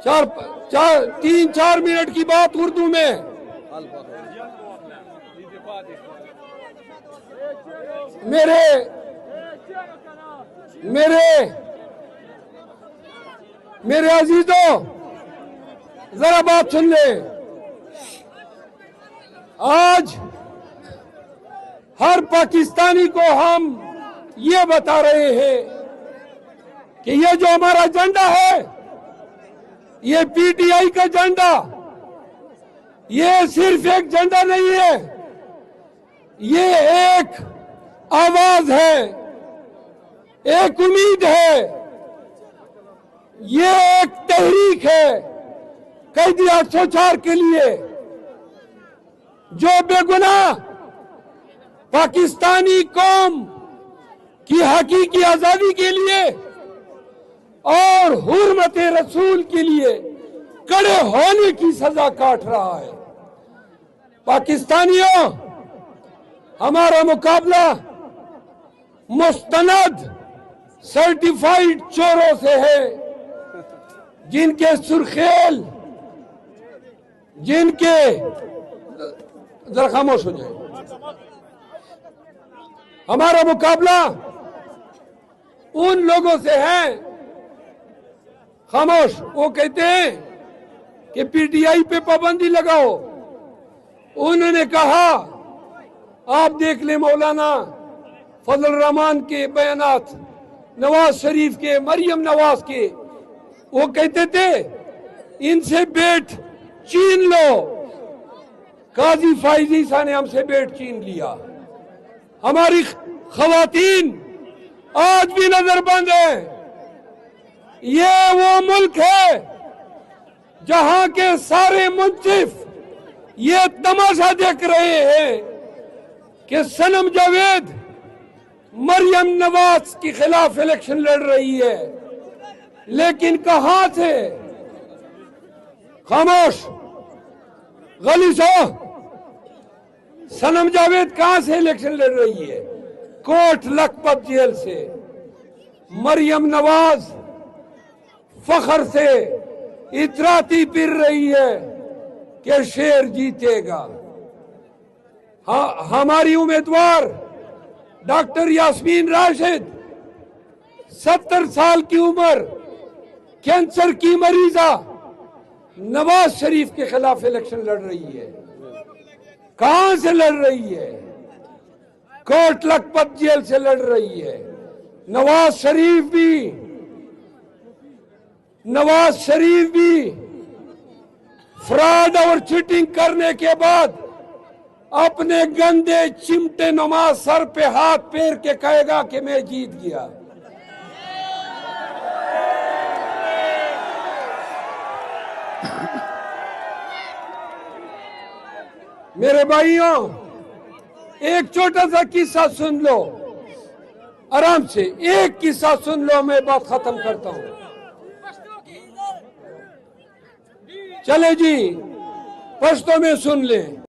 तीन चार मिनट की बात उर्दू में। मेरे मेरे मेरे अजीजों, जरा बात सुन ले। आज हर पाकिस्तानी को हम ये बता रहे हैं कि ये जो हमारा झंडा है, ये पीटीआई का झंडा, ये सिर्फ एक झंडा नहीं है, ये एक आवाज है, एक उम्मीद है, ये एक तहरीक है कैदी 804 के लिए, जो बेगुनाह पाकिस्तानी कौम की हकीकी आजादी के लिए और हुर्मत रसूल के लिए कड़े होने की सजा काट रहा है। पाकिस्तानियों, हमारा मुकाबला मुस्तनद सर्टिफाइड चोरों से है, जिनके सुर्खेल, जिनके, जरा खामोश हो जाए। हमारा मुकाबला उन लोगों से है, खामोश, वो कहते हैं कि पीटीआई पे पाबंदी लगाओ। उन्होंने कहा, आप देख ले मौलाना फजल रहमान के बयानात, नवाज शरीफ के, मरियम नवाज के, वो कहते थे इनसे बेट छीन लो। काजी फाइज ईसा ने हमसे बेट छीन लिया। हमारी खवातीन आज भी नजरबंद है। ये वो मुल्क है जहां के सारे मुंसिफ ये तमाशा देख रहे हैं कि सनम जावेद मरियम नवाज के खिलाफ इलेक्शन लड़ रही है, लेकिन कहां से? खामोश, गलीसो, सनम जावेद कहां से इलेक्शन लड़ रही है? कोट लखपत जेल से। मरियम नवाज फखर से इतराती फिर रही है कि शेर जीतेगा। हमारी उम्मीदवार डॉक्टर यास्मीन राशिद 70 साल की उम्र, कैंसर की मरीजा, नवाज शरीफ के खिलाफ इलेक्शन लड़ रही है। कहां से लड़ रही है? कोट लखपत जेल से लड़ रही है। नवाज शरीफ भी फ्रॉड और चीटिंग करने के बाद अपने गंदे चिमटे नुमा सर पे हाथ फेर के कहेगा कि मैं जीत गया। मेरे भाइयों, एक छोटा सा किस्सा सुन लो, आराम से एक किस्सा सुन लो, मैं बात खत्म करता हूं। चले जी, पश्तो में सुन लें।